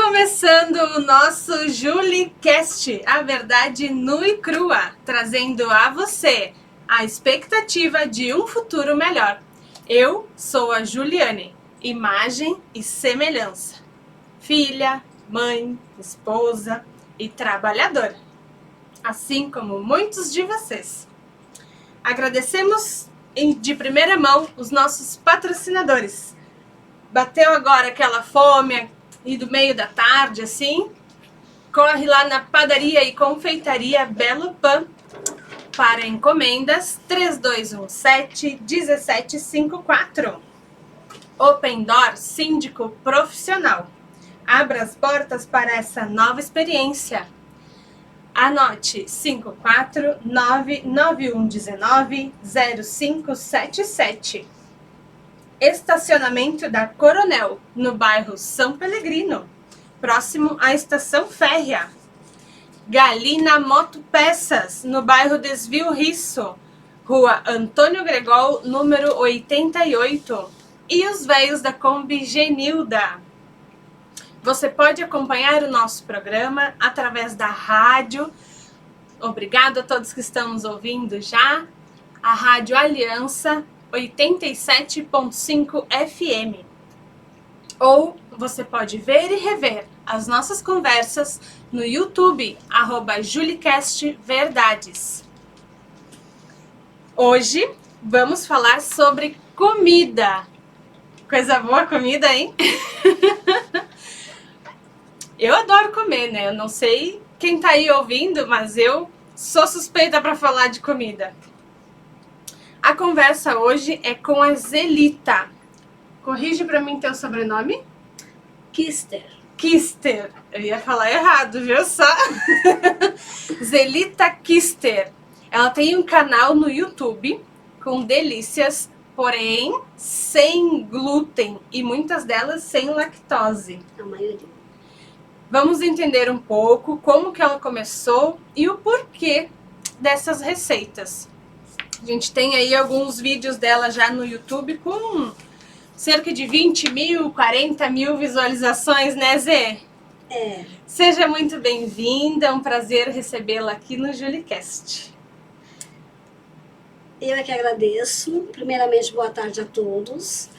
começando o nosso JuliCast, a verdade nua e crua, trazendo a você a expectativa de um futuro melhor. Eu sou a Juliane, imagem e semelhança, filha, mãe, esposa e trabalhadora, assim como muitos de vocês. Agradecemos de primeira mão os nossos patrocinadores. Bateu agora aquela fome e do meio da tarde, assim, corre lá na padaria e confeitaria Belo Pan para encomendas 3217-1754. Open Door Síndico Profissional. Abra as portas para essa nova experiência. Anote 54991190577. Estacionamento da Coronel, no bairro São Pelegrino, próximo à estação férrea. Galina Motopeças, no bairro Desvio Risso, rua Antônio Gregol, número 88. E os véios da Kombi Genilda. Você pode acompanhar o nosso programa através da rádio. Obrigado a todos que estão nos ouvindo já. A Rádio Aliança 87.5 FM. Ou você pode ver e rever as nossas conversas no YouTube, @JuliCastVerdades. Hoje vamos falar sobre comida. Coisa boa comida, hein? Eu adoro comer, né? Eu não sei quem tá aí ouvindo, mas eu sou suspeita para falar de comida. A conversa hoje é com a Zelita. Corrige para mim teu sobrenome? Kister. Kister. Eu ia falar errado, viu só? Zelita Kister. Ela tem um canal no YouTube com delícias, porém sem glúten e muitas delas sem lactose. A maioria. Vamos entender um pouco como que ela começou e o porquê dessas receitas. A gente tem aí alguns vídeos dela já no YouTube com cerca de 20 mil, 40 mil visualizações, né, Zê? É. Seja muito bem-vinda, é um prazer recebê-la aqui no JuliCast. Eu é que agradeço. Primeiramente, boa tarde a todos.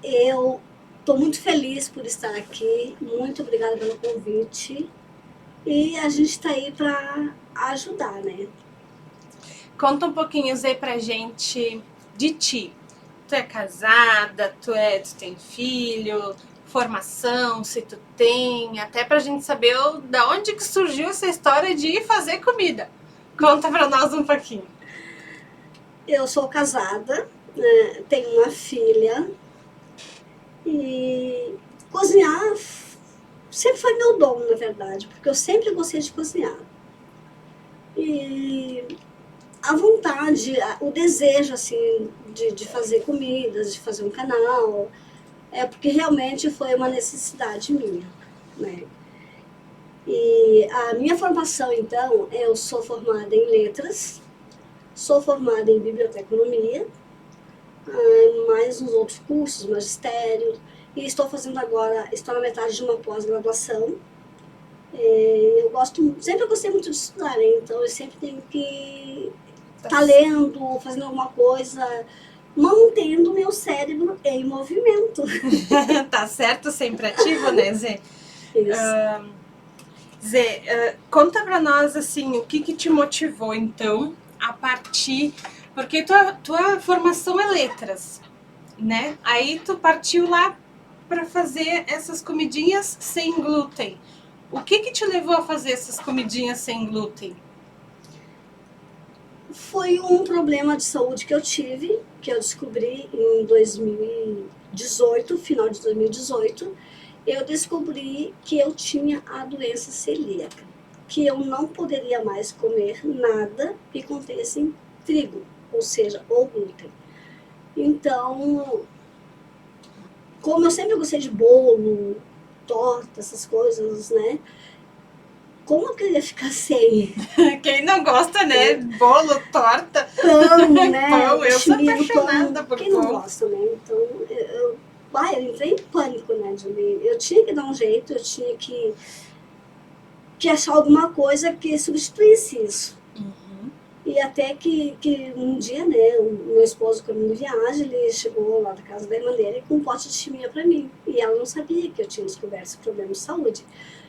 Eu estou muito feliz por estar aqui. Muito obrigada pelo convite. E a gente está aí para ajudar, né? Conta um pouquinho, Zê, pra gente de ti. Tu é casada, tu tem filho, formação, se tu tem, até pra gente saber da onde que surgiu essa história de ir fazer comida. Conta pra nós um pouquinho. Eu sou casada, né, tenho uma filha e cozinhar sempre foi meu dom, na verdade, porque eu sempre gostei de cozinhar. E a vontade, o desejo, assim, de fazer comidas, de fazer um canal, é porque realmente foi uma necessidade minha, né? E a minha formação, então, eu sou formada em letras, sou formada em biblioteconomia, mais uns outros cursos, magistério, e estou fazendo agora, estou na metade de uma pós-graduação. Eu sempre gostei muito de estudar, né? Então eu sempre tenho que estar lendo, fazendo alguma coisa, mantendo o meu cérebro em movimento. Tá certo, sempre ativo, né, Zê? Isso. Zê, conta pra nós, assim, o que te motivou, então, a partir... Porque tua formação é letras, né? Aí tu partiu lá pra fazer essas comidinhas sem glúten. O que te levou a fazer essas comidinhas sem glúten? Foi um problema de saúde que eu tive, que eu descobri em 2018, final de 2018. Eu descobri que eu tinha a doença celíaca, que eu não poderia mais comer nada que contesse trigo, ou seja, ou glúten. Então, como eu sempre gostei de bolo, torta, essas coisas, né? Como eu queria ficar sem? Quem não gosta, né? Bolo, torta, pão, né? pão. Eu sou Chimiro, apaixonada pão. por Quem pão. não gosta, né? Então, Eu entrei em pânico, né, Julie? Eu tinha que dar um jeito, eu tinha que achar alguma coisa que substituísse isso. Uhum. E até que um dia, né, o meu esposo, quando em viagem, ele chegou lá da casa da irmã dele com um pote de chimia para mim. E ela não sabia que eu tinha descoberto esse problema de saúde.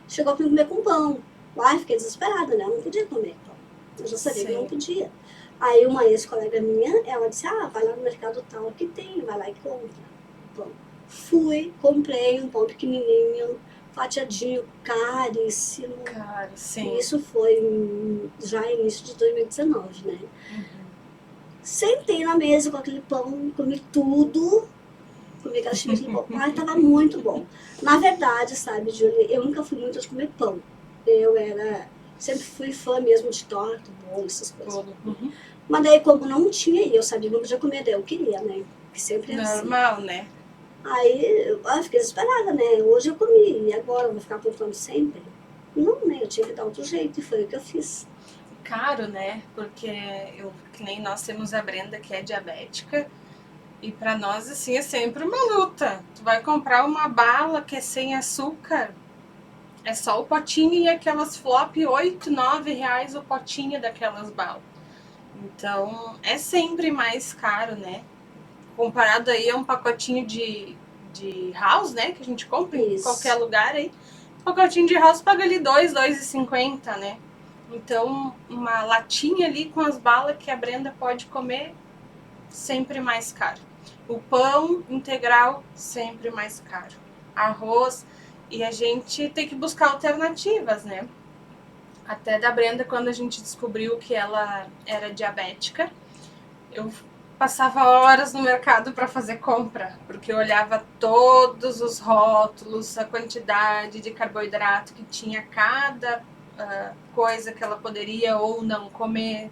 Chegou para comer com pão. Lá eu fiquei desesperada, né? Eu não podia comer pão. Eu já sabia que eu não podia. Aí uma ex-colega minha, ela disse, vai lá no mercado tal que tem, vai lá e compra pão. Fui, comprei um pão pequenininho, fatiadinho, caríssimo. Cara, sim. Isso foi já início de 2019, né? Uhum. Sentei na mesa com aquele pão, comi tudo, comi aquela chimia, aquele pão. Tava muito bom. Na verdade, sabe, Júlia, eu nunca fui muito de comer pão. Sempre fui fã mesmo de torta, bolo, essas coisas. Uhum. Mas daí, como não tinha, e eu sabia que não podia comer, daí eu queria, né? Que sempre é normal, assim. Né? Aí eu fiquei desesperada, né? Hoje eu comi, e agora eu vou ficar apontando sempre? Não, né? Eu tinha que dar outro jeito, e foi o que eu fiz. Caro, né? Porque que nem nós temos a Brenda, que é diabética, e pra nós, assim, é sempre uma luta. Tu vai comprar uma bala que é sem açúcar, é só o potinho e aquelas flop, 8, 9 reais o potinho daquelas balas. Então, é sempre mais caro, né? Comparado aí a um pacotinho de house, né? Que a gente compra em qualquer lugar aí. Um pacotinho de house paga ali R$2,50, né? Então, uma latinha ali com as balas que a Brenda pode comer, sempre mais caro. O pão integral, sempre mais caro. Arroz, e a gente tem que buscar alternativas, né? Até da Brenda, quando a gente descobriu que ela era diabética, eu passava horas no mercado para fazer compra, porque eu olhava todos os rótulos, a quantidade de carboidrato que tinha cada coisa que ela poderia ou não comer.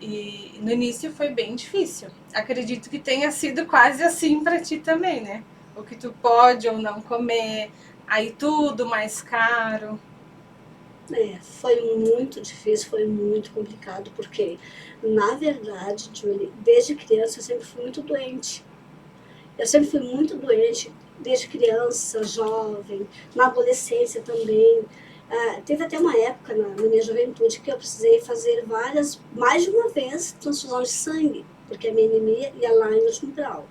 E no início foi bem difícil. Acredito que tenha sido quase assim para ti também, né? O que tu pode ou não comer, aí tudo mais caro. Foi muito difícil, foi muito complicado, porque, na verdade, Julie, desde criança eu sempre fui muito doente. Eu sempre fui muito doente, desde criança, jovem, na adolescência também. Teve até uma época na minha juventude que eu precisei fazer mais de uma vez, transfusão de sangue, porque a minha anemia ia lá em último grau.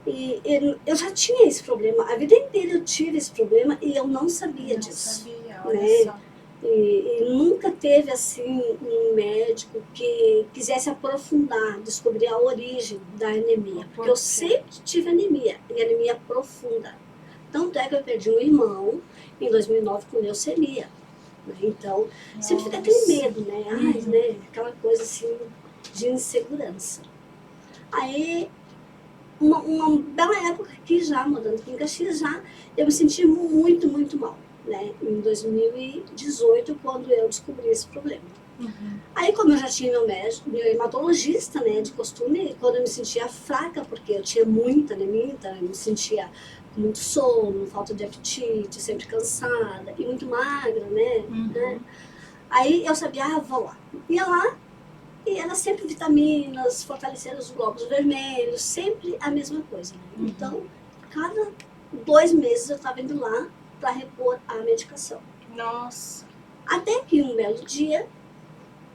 E eu já tinha esse problema, a vida inteira eu tive esse problema e eu não sabia disso. Olha só. E nunca teve assim um médico que quisesse aprofundar, descobrir a origem da anemia. Porque eu sempre tive anemia, e anemia profunda. Tanto é que eu perdi um irmão em 2009 com leucemia. Então, sempre fica aquele medo, né? Né? Aquela coisa assim de insegurança. Aí, uma bela época aqui já, morando aqui em Caxias, eu me senti muito, muito mal. Né, em 2018, quando eu descobri esse problema. Aí, como eu já tinha meu hematologista, né, de costume, quando eu me sentia fraca, porque eu tinha muita anemia, então eu me sentia com muito sono, falta de apetite, sempre cansada e muito magra, né? Aí eu sabia, vou lá. Ia lá e era sempre vitaminas, fortalecer os glóbulos vermelhos, sempre a mesma coisa. Né? Então, cada 2 meses eu estava indo lá para repor a medicação. Nossa! Até que um belo dia,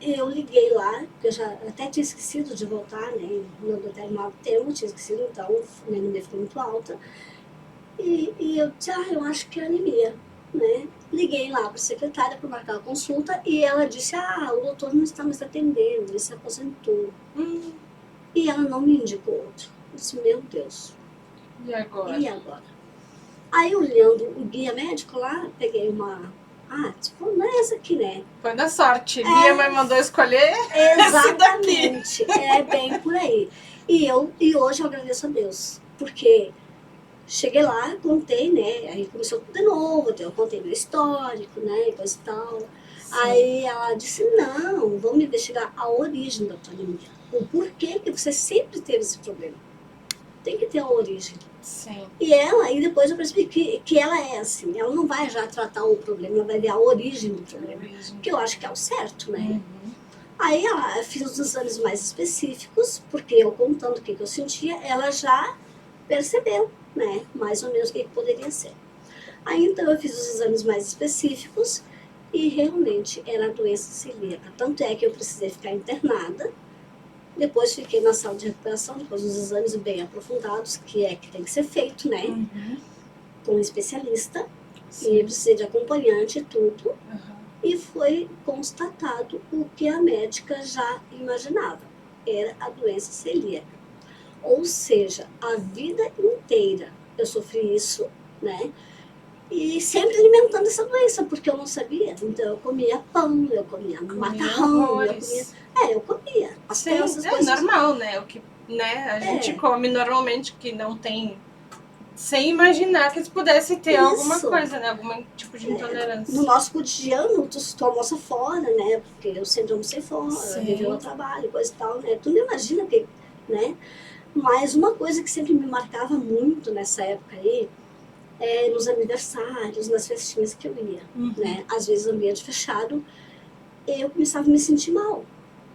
eu liguei lá, porque eu já até tinha esquecido de voltar, né? No determinado tempo, tinha esquecido, então a minha anemia ficou muito alta. E eu disse, eu acho que é anemia, né? Liguei lá para a secretária para marcar a consulta e ela disse, o doutor não está mais atendendo, ele se aposentou. E ela não me indicou outro. Eu disse, meu Deus. E agora? Aí, olhando o guia médico lá, peguei uma... não é essa aqui, né? Foi na sorte. Guia me mandou escolher exatamente. É bem por aí. E hoje eu agradeço a Deus. Porque cheguei lá, contei, né? Aí começou tudo de novo. Eu contei meu histórico, né? E coisa e tal. Sim. Aí ela disse, não, vamos investigar a origem da tua anemia. O porquê que você sempre teve esse problema. Tem que ter a origem. Sim. E depois eu percebi que ela é assim, ela não vai já tratar o problema, ela vai ver a origem do problema, que eu acho que é o certo, né? Aí ela fez os exames mais específicos, porque eu contando o que eu sentia, ela já percebeu, né, mais ou menos o que poderia ser. Aí então eu fiz os exames mais específicos e realmente era a doença celíaca. Tanto é que eu precisei ficar internada. Depois fiquei na sala de recuperação, depois dos exames bem aprofundados, que tem que ser feito, né? Com um especialista. Sim. E precisei de acompanhante e tudo. Uhum. E foi constatado o que a médica já imaginava. Era a doença celíaca. Ou seja, a vida inteira eu sofri isso, né? E sempre alimentando essa doença, porque eu não sabia. Então eu comia pão, eu comia macarrão, eu comia. Sim, Essas é coisas. normal, né? O que, né, a gente come normalmente que não tem, sem imaginar que pudesse ter alguma coisa, né? Algum tipo de intolerância. No nosso cotidiano, tu almoça fora, né? Porque eu sempre almocei fora, viveu ao trabalho, coisa e tal, né? Tu não imagina que, né? Mas uma coisa que sempre me marcava muito nessa época aí, nos aniversários, nas festinhas que eu ia, né? Às vezes ambiente fechado, eu começava a me sentir mal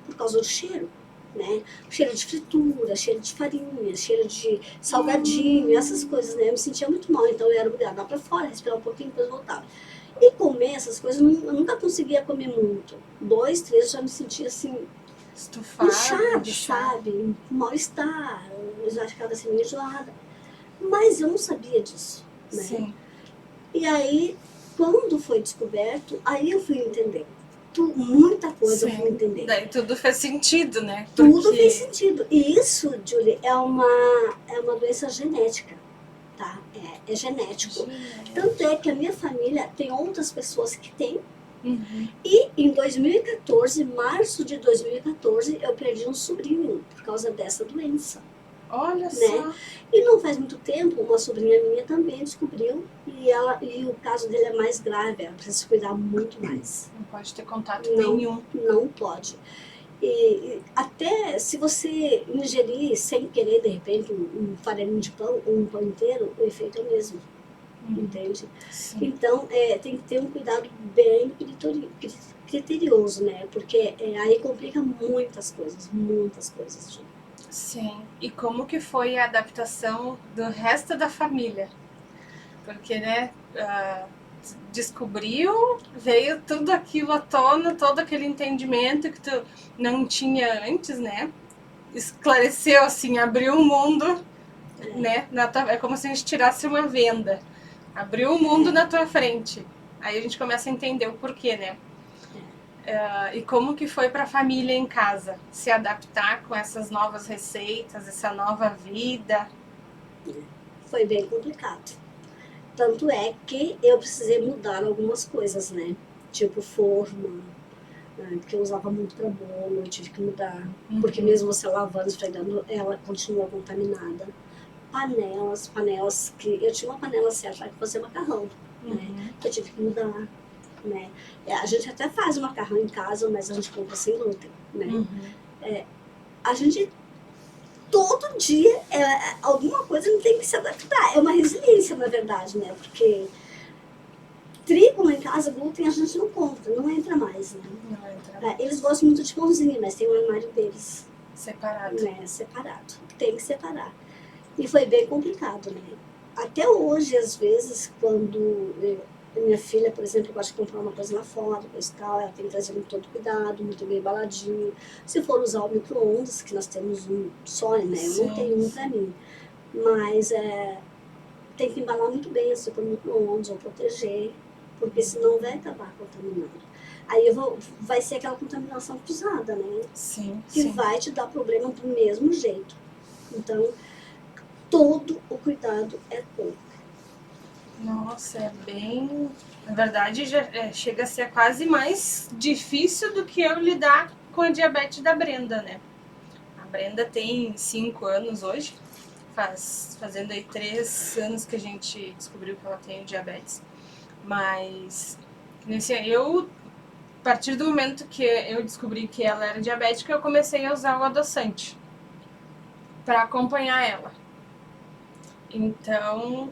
por causa do cheiro, né? Cheiro de fritura, cheiro de farinha, cheiro de salgadinho, essas coisas, né? Eu me sentia muito mal, então eu era obrigada a ir pra fora, respirar um pouquinho, depois voltava. E comer essas coisas, eu nunca conseguia comer muito. 2, 3, eu já me sentia assim, estufada, inchada, sabe? Mal-estar, eu já ficava assim, meio enjoada. Mas eu não sabia disso, né? Sim. E aí, quando foi descoberto, aí eu fui entender. Muita coisa eu fui entender. Daí tudo fez sentido, né? Tudo fez sentido. E isso, Julie, é uma doença genética, tá? É genético. Tanto é que a minha família tem outras pessoas que têm. E em 2014, março de 2014, eu perdi um sobrinho por causa dessa doença. Olha só. E não faz muito tempo, uma sobrinha minha também descobriu e o caso dele é mais grave, ela precisa se cuidar muito mais. Não pode ter contato nenhum. Não pode. E até se você ingerir sem querer, de repente, um farelinho de pão ou um pão inteiro, o efeito é o mesmo. Entende? Sim. Então, tem que ter um cuidado bem criterioso, né? Porque aí complica muitas coisas, gente. Sim. E como que foi a adaptação do resto da família? Porque, né, descobriu, veio tudo aquilo à tona, todo aquele entendimento que tu não tinha antes, né? Esclareceu, assim, abriu o mundo, né? É como se a gente tirasse uma venda. Abriu o mundo na tua frente. Aí a gente começa a entender o porquê, né? E como que foi para a família em casa se adaptar com essas novas receitas, essa nova vida? Foi bem complicado. Tanto é que eu precisei mudar algumas coisas, né? Tipo forma, porque eu usava muito para bolo, eu tive que mudar. Porque mesmo você lavando, esfregando, ela continua contaminada. Panelas que... Eu tinha uma panela certa para fazer macarrão, né? Eu tive que mudar, né? A gente até faz o macarrão em casa, mas a gente compra sem glúten, né? A gente... Todo dia, alguma coisa não tem que se adaptar. É uma resiliência, na verdade, né? Porque trigo lá em casa, glúten, a gente não compra, não entra mais, né? Não entra. Eles gostam muito de pãozinho, mas tem um armário deles. Separado. Né? Separado. Tem que separar. E foi bem complicado, né? Até hoje, às vezes, quando minha filha, por exemplo, gosta de comprar uma coisa lá fora, coisa e tal, ela tem que trazer com todo cuidado, muito bem embaladinho. Se for usar o micro-ondas, que nós temos um só, né? Eu não tenho um pra mim. Mas tem que embalar muito bem, assim, por micro-ondas, ou proteger, porque senão vai acabar contaminando. Aí vai ser aquela contaminação cruzada, né? Sim. Que vai te dar problema do mesmo jeito. Então, todo o cuidado é pouco. Nossa, é bem... Na verdade, já chega a ser quase mais difícil do que eu lidar com a diabetes da Brenda, né? A Brenda tem 5 anos hoje, fazendo aí 3 anos que a gente descobriu que ela tem diabetes. Mas, a partir do momento que eu descobri que ela era diabética, eu comecei a usar o adoçante para acompanhar ela. Então,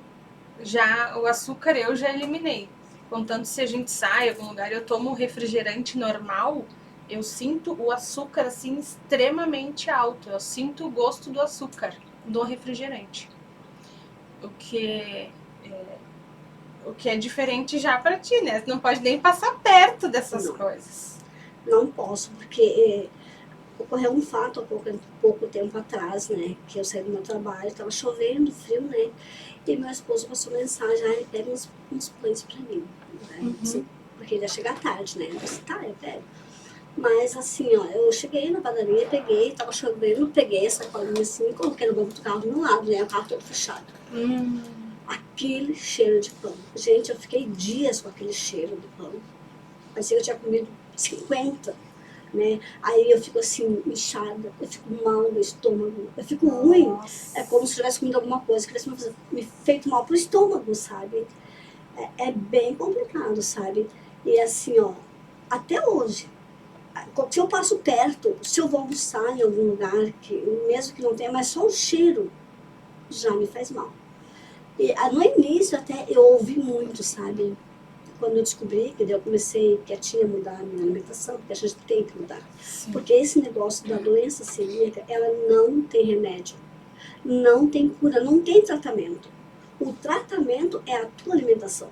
já o açúcar eu já eliminei. Contanto, se a gente sai a algum lugar, eu tomo refrigerante normal, eu sinto o açúcar assim extremamente alto. Eu sinto o gosto do açúcar do refrigerante. o que é diferente já para ti, né? Você não pode nem passar perto dessas coisas. Não posso, porque ocorreu um fato há pouco tempo atrás, né? Que eu saí do meu trabalho, estava chovendo, frio, né? E meu esposo passou mensagem, ele pega uns pães para mim, né? Assim, porque ele ia chegar tarde, né? Eu disse, tá, eu pego. Mas assim, ó, eu cheguei na padaria, peguei, tava chovendo, peguei essa sacolinha assim e coloquei no banco do carro do meu lado, né? O carro todo fechado. Aquele cheiro de pão. Gente, eu fiquei dias com aquele cheiro de pão. Parecia que eu tinha comido 50, né? Aí eu fico assim, inchada, eu fico mal no estômago, eu fico ruim. É como se eu tivesse comido alguma coisa que tivesse me feito mal pro estômago, sabe? É bem complicado, sabe? E assim, ó, até hoje, se eu passo perto, se eu vou almoçar em algum lugar, mesmo que não tenha, mas só o cheiro já me faz mal. E no início até eu ouvi muito, sabe? Quando eu descobri, que eu comecei quietinha a mudar a minha alimentação, porque a gente tem que mudar. Sim. Porque esse negócio da doença celíaca, ela não tem remédio, não tem cura, não tem tratamento. O tratamento é a tua alimentação.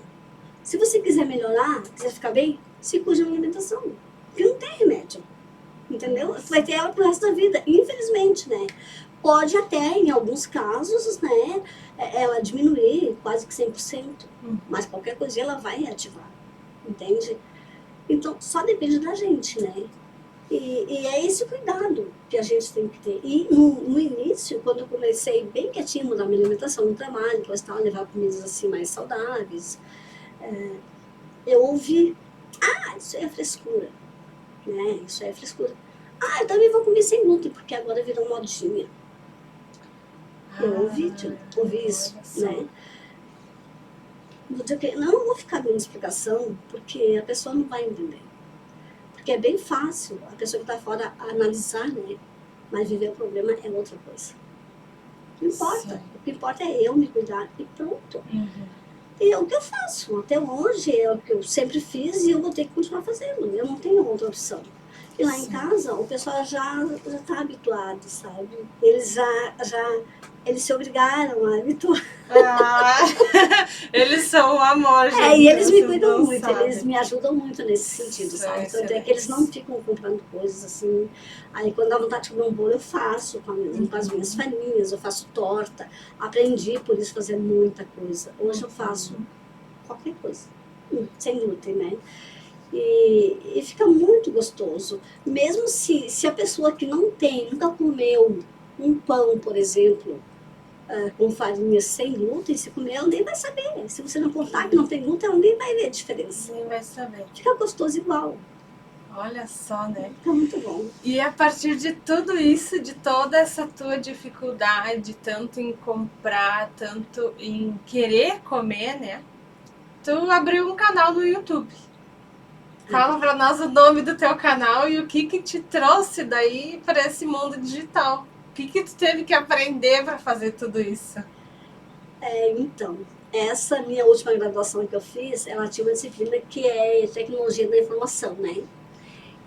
Se você quiser melhorar, quiser ficar bem, se cuide da alimentação. Porque não tem remédio, entendeu? Você vai ter ela pro resto da vida, infelizmente, né? Pode até, em alguns casos, né, ela diminuir quase que 100%, mas qualquer coisinha ela vai reativar, entende? Então, só depende da gente, né? E é esse cuidado que a gente tem que ter. E no início, quando eu comecei bem quietinho a mudar minha alimentação no trabalho, que eu estava a levar comidas assim mais saudáveis, eu ouvi, isso aí é frescura, né? Isso aí é frescura. Eu também vou comer sem glúten, porque agora virou modinha. Eu ouvi isso, né? Não vou ficar dando explicação, porque a pessoa não vai entender. Porque é bem fácil a pessoa que está fora analisar, né? Mas viver o problema é outra coisa. Não importa. Sim. O que importa é eu me cuidar e pronto. E é o que eu faço. Até hoje é o que eu sempre fiz e eu vou ter que continuar fazendo. Eu não tenho outra opção. E lá em casa, o pessoal já está habituado, sabe? Eles se obrigaram a habituar. Eles são o amor, gente. E eles me cuidam muito, eles me ajudam muito nesse sentido, sabe? Tanto é que eles não ficam comprando coisas assim. Aí quando dá vontade de comer um bolo, eu faço com as minhas farinhas, eu faço torta. Aprendi por isso fazer muita coisa. Hoje eu faço qualquer coisa, sem glúten, né? E fica muito gostoso. Mesmo se a pessoa que não tem, nunca comeu um pão, por exemplo, com farinha sem glúten, se comer, ela nem vai saber. Se você não contar que não tem glúten, ela nem vai ver a diferença. Nem vai saber. Fica gostoso igual. Olha só, né? Fica muito bom. E a partir de tudo isso, de toda essa tua dificuldade, tanto em comprar, tanto em querer comer, né? Tu abriu um canal no YouTube. Fala pra nós o nome do teu canal e o que te trouxe daí para esse mundo digital. O que tu teve que aprender para fazer tudo isso? Então, essa minha última graduação que eu fiz, ela tinha uma disciplina que é tecnologia da informação, né?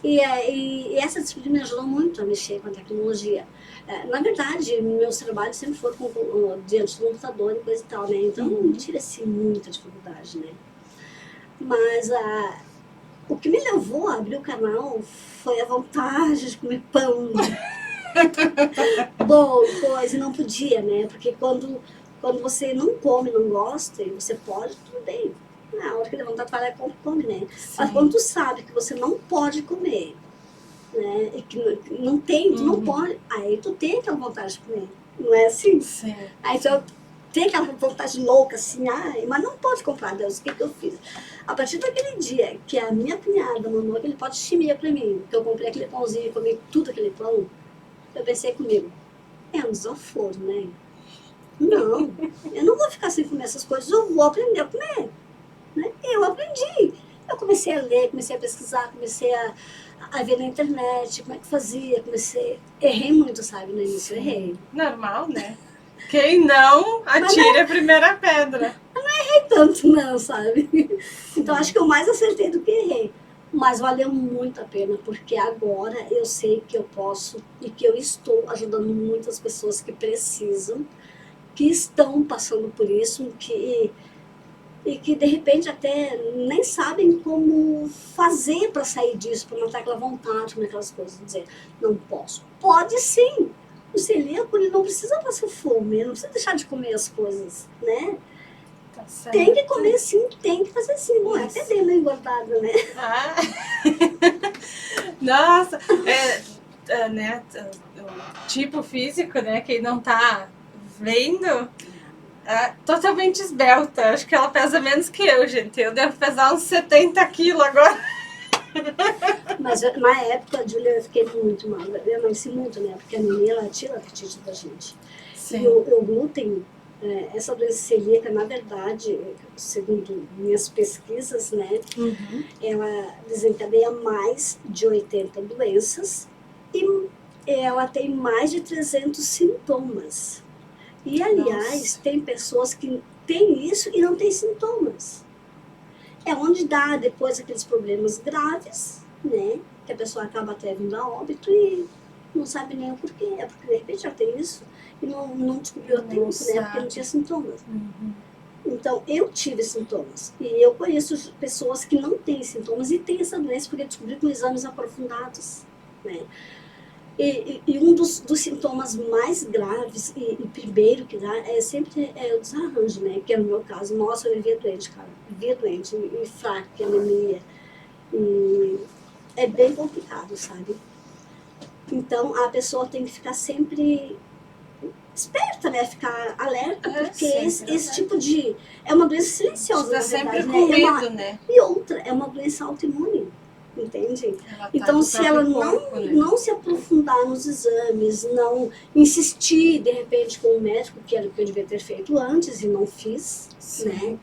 E essa disciplina me ajudou muito a mexer com a tecnologia. Na verdade, meus trabalhos sempre foram diante do computador e coisa e tal, né? Então, não me tira assim muita dificuldade, né? Mas o que me levou a abrir o canal foi a vontade de comer pão. Bom, coisa, e não podia, né? Porque quando você não come, não gosta, e você pode, tudo bem. Na hora que dá vontade de falar, come, né? Sim. Mas quando tu sabe que você não pode comer, né? E que não tem, tu não pode, aí tu tem aquela vontade de comer. Não é assim? Sim. Aí tu tem aquela vontade louca, assim, mas não pode comprar, Deus, o que eu fiz? A partir daquele dia que a minha cunhada mandou aquele pote de chimia pra mim, que eu comprei aquele pãozinho e comi tudo aquele pão, eu pensei comigo, é um desaforo, né? Não, eu não vou ficar sem comer essas coisas, eu vou aprender a comer. Né? E eu aprendi. Eu comecei a ler, comecei a pesquisar, comecei a ver na internet como é que fazia, errei muito, sabe, no início, errei. Normal, né? Quem não atira a primeira pedra. Eu não errei tanto não, sabe? Então acho que eu mais acertei do que errei. Mas valeu muito a pena, porque agora eu sei que eu posso e que eu estou ajudando muitas pessoas que precisam que estão passando por isso, e que de repente até nem sabem como fazer para sair disso, para matar aquela vontade, aquelas coisas, dizer, não posso. Pode sim! O celíaco, ele não precisa passar fome, ele não precisa deixar de comer as coisas, né? Tá certo. Tem que comer sim, tem que fazer sim. Bom, é até bem engordada, né? Ah. Nossa, né, o tipo físico, né, quem não tá vendo, é totalmente esbelta. Acho que ela pesa menos que eu, gente. Eu devo pesar uns 70 quilos agora. Mas na época, Júlia, eu fiquei muito mal. Eu emagreci muito, né? Porque a anemia, ela tira a apetite da gente. Sim. E o glúten, essa doença celíaca, na verdade, segundo minhas pesquisas, né? Ela desencadeia mais de 80 doenças e ela tem mais de 300 sintomas. E, aliás, Nossa. tem pessoas que têm isso e não têm sintomas. É onde dá depois aqueles problemas graves, né? Que a pessoa acaba até vindo a óbito e não sabe nem o porquê. É porque de repente já tem isso e não descobriu a tempo, né? Porque não tinha sintomas. Então, eu tive sintomas. E eu conheço pessoas que não têm sintomas e têm essa doença porque descobri com exames aprofundados, né? E um dos sintomas mais graves e primeiro que dá é sempre o desarranjo, né? Que é no meu caso. Nossa, eu vivia doente, cara. Vivia doente, e fraca, anemia. E é bem complicado, sabe? Então, a pessoa tem que ficar sempre esperta, né? Ficar alerta, porque esse tipo de... É uma doença silenciosa, Tá na sempre verdade, com né? medo, né? E outra, é uma doença autoimune, entende? Ela tá Então, do se ela próprio corpo, né? não se aprofundar nos exames, não insistir, de repente, com o médico, que era o que eu devia ter feito antes e não fiz, né?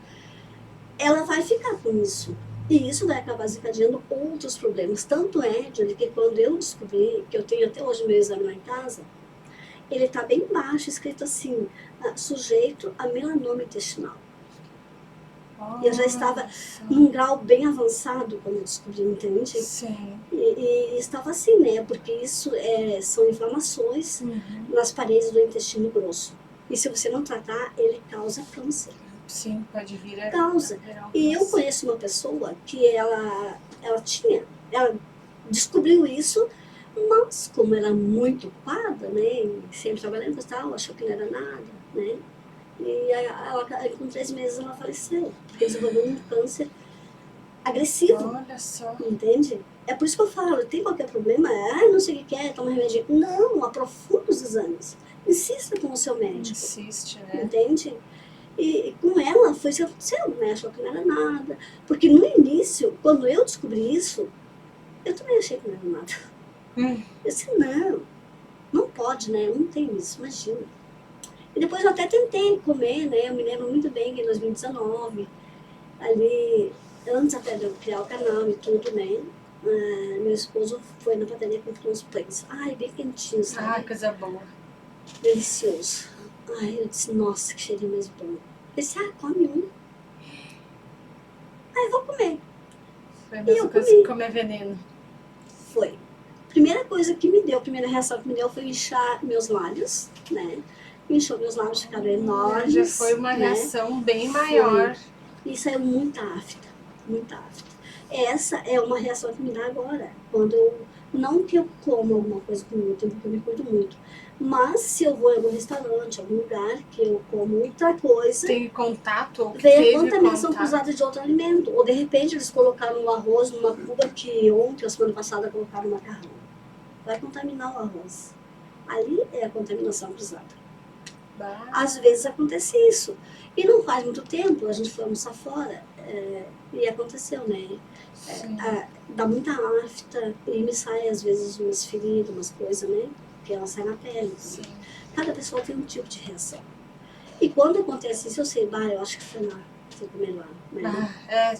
Ela vai ficar com isso. E isso vai acabar desencadeando outros problemas. Tanto é, Johnny, que quando eu descobri, que eu tenho até hoje meu exame lá em casa, ele está bem baixo, escrito assim, sujeito a melanoma intestinal. E eu já estava num grau bem avançado quando eu descobri, entende? Sim. E estava assim, né? Porque isso são inflamações nas paredes do intestino grosso. E se você não tratar, ele causa câncer. Sim, pode vir a Causa. E eu conheço uma pessoa que ela descobriu isso, mas como era muito ocupada, né? E sempre trabalhando e tal, achou que não era nada, né? E ela, com 3 meses ela faleceu, porque desenvolveu um câncer agressivo. Olha só. Entende? É por isso que eu falo, tem qualquer problema, não sei o que é, toma remédio. Não, aprofunda os exames. Insista com o seu médico. Insiste, né? Entende? E com ela foi isso que aconteceu, né? Achou que não era nada. Porque no início, quando eu descobri isso, eu também achei que não era nada. Eu disse, não pode, né? Não tem isso, imagina. E depois eu até tentei comer, né? Eu me lembro muito bem que em 2019, ali, antes até de eu criar o canal e tudo, né? Meu esposo foi na padaria e comprou uns pães. Ai, bem quentinho, sabe? Ah, coisa boa. Delicioso. Ai, eu disse, nossa, que cheirinho mais bom. Eu disse, come um. Aí eu vou comer. Foi a mesma coisa que comer veneno. Foi. Primeira coisa que me deu, a primeira reação que me deu foi inchar meus lábios, né? Inchou meus lábios, ficaram enormes. Já foi uma reação bem maior. E saiu muita afta, muita afta. Essa é uma reação que me dá agora, quando eu, não que eu como alguma coisa com glúten, porque eu me cuido muito, mas se eu vou em algum restaurante, algum lugar que eu como outra coisa, tem contato, ou que vem a contaminação cruzada de outro alimento, ou de repente eles colocaram no arroz numa cuba que ontem, a semana passada, colocaram no macarrão. Vai contaminar o arroz. Ali é a contaminação cruzada. Às vezes acontece isso. E não faz muito tempo, a gente foi almoçar fora e aconteceu, né? Dá muita afta e me sai às vezes umas feridas, umas coisas, né? Porque ela sai na pele. Sim. Cada pessoa tem um tipo de reação. E quando acontece isso, eu sei, eu acho que foi lá, fui comer lá. Né?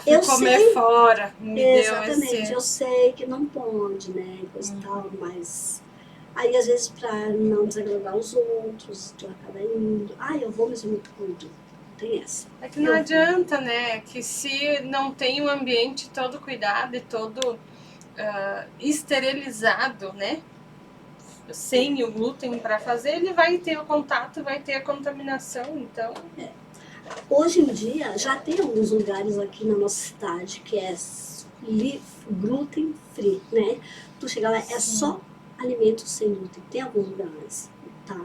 Fui comer fora. Exatamente, eu sei que não pode, né? Coisa e tal, mas... Aí, às vezes, pra não desagradar os outros, tu acaba indo. Eu vou, mas eu me cuido. Tem essa. É que não adianta, né? Que se não tem um ambiente todo cuidado e todo esterilizado, né? sem o glúten para fazer, ele vai ter o contato, vai ter a contaminação, então... Hoje em dia, já tem alguns lugares aqui na nossa cidade que é gluten free, né? Tu chega lá, é só alimentos sem glúten. Tem alguns lugares, tá?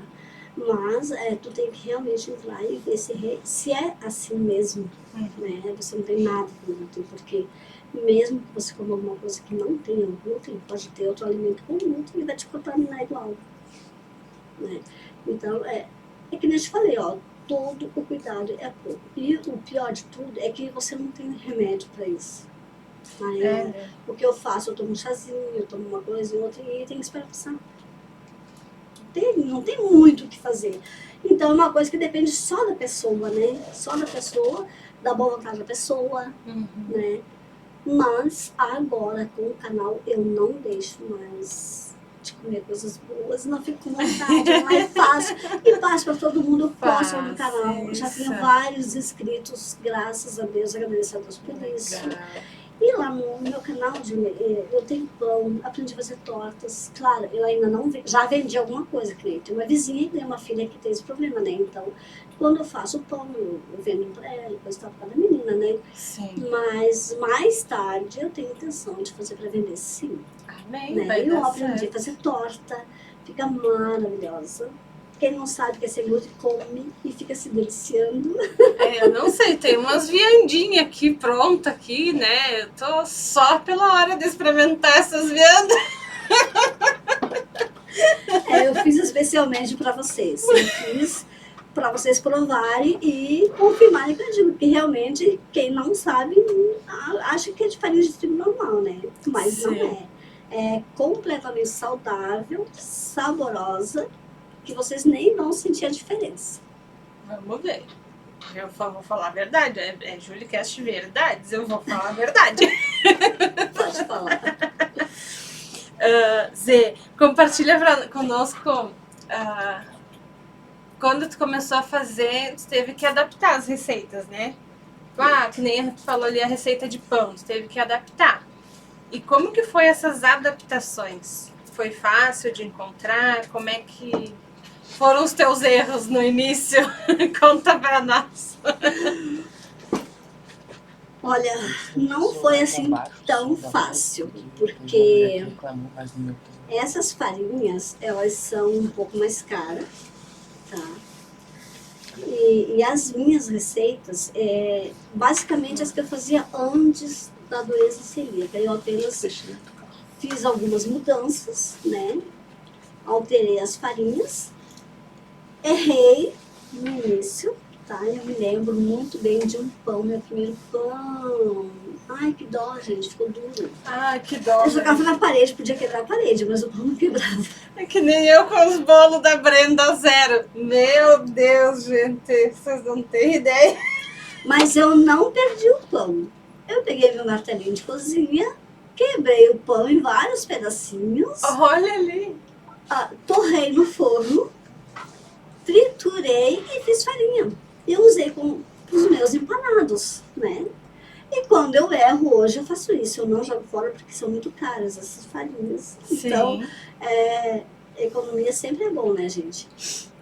Mas tu tem que realmente entrar e ver se é assim mesmo, né? Você não tem nada com glúten, porque mesmo que você coma alguma coisa que não tenha glúten, pode ter outro alimento com glúten e vai te contaminar igual, né? Então, é que nem eu te falei, ó, todo o cuidado é pouco. E o pior de tudo é que você não tem remédio para isso. Aí, o que eu faço, eu tomo um chazinho, eu tomo uma coisa e outra, e tem que esperar passar. Não tem muito o que fazer. Então é uma coisa que depende só da pessoa, né? Só da pessoa, da boa vontade da pessoa, né? Mas agora com o canal eu não deixo mais de comer coisas boas, não fico com vontade, é mais fácil. E passo para todo mundo, eu posto no canal. Já tenho vários inscritos, graças a Deus, agradeço a Deus por isso. E lá no meu canal, eu tenho pão, aprendi a fazer tortas. Claro, eu ainda não já vendi alguma coisa, que nem tem uma vizinha e tem uma filha que tem esse problema, né? Então, quando eu faço o pão, eu vendo pra ela, depois tá para a menina, né? Sim. Mas mais tarde eu tenho intenção de fazer para vender, sim. Amém, Né? Eu aprendi a fazer torta, fica maravilhosa. Quem não sabe que é sem glúten, come e fica se deliciando. Eu não sei, tem umas viandinhas aqui pronta aqui, né? Eu tô só pela hora de experimentar essas viandas. Eu fiz especialmente para vocês. Eu fiz para vocês provarem e confirmarem que eu digo que realmente quem não sabe acha que é de farinha de trigo normal, né? Mas sim, não é. É completamente saudável, saborosa, que vocês nem vão sentir a diferença. Vamos ver. Eu vou falar a verdade. É JulieCast Verdades, eu vou falar a verdade. Pode falar. Zê, compartilha conosco. Quando tu começou a fazer, tu teve que adaptar as receitas, né? Que nem tu falou ali a receita de pão, tu teve que adaptar. E como que foi essas adaptações? Foi fácil de encontrar? Como é que foram os teus erros no início? Conta pra nós. Olha, não foi assim tão fácil, porque essas farinhas, elas são um pouco mais caras, tá? E as minhas receitas, basicamente as que eu fazia antes da doença celíaca, eu apenas fiz algumas mudanças, né? Alterei as farinhas, errei no início, tá? Eu me lembro muito bem de um pão, meu primeiro pão. Ai, que dó, gente, ficou duro. Ai, que dó. Eu jogava na parede, podia quebrar a parede, mas o pão não quebrava. É que nem eu com os bolos da Brenda Zero. Meu Deus, gente, vocês não têm ideia. Mas eu não perdi o pão. Eu peguei meu martelinho de cozinha, quebrei o pão em vários pedacinhos. Olha ali. Torrei no forno, triturei e fiz farinha. Eu usei com os meus empanados, né? E quando eu erro hoje, eu faço isso. Eu não jogo fora porque são muito caras essas farinhas. Sim. Então, economia sempre é bom, né, gente?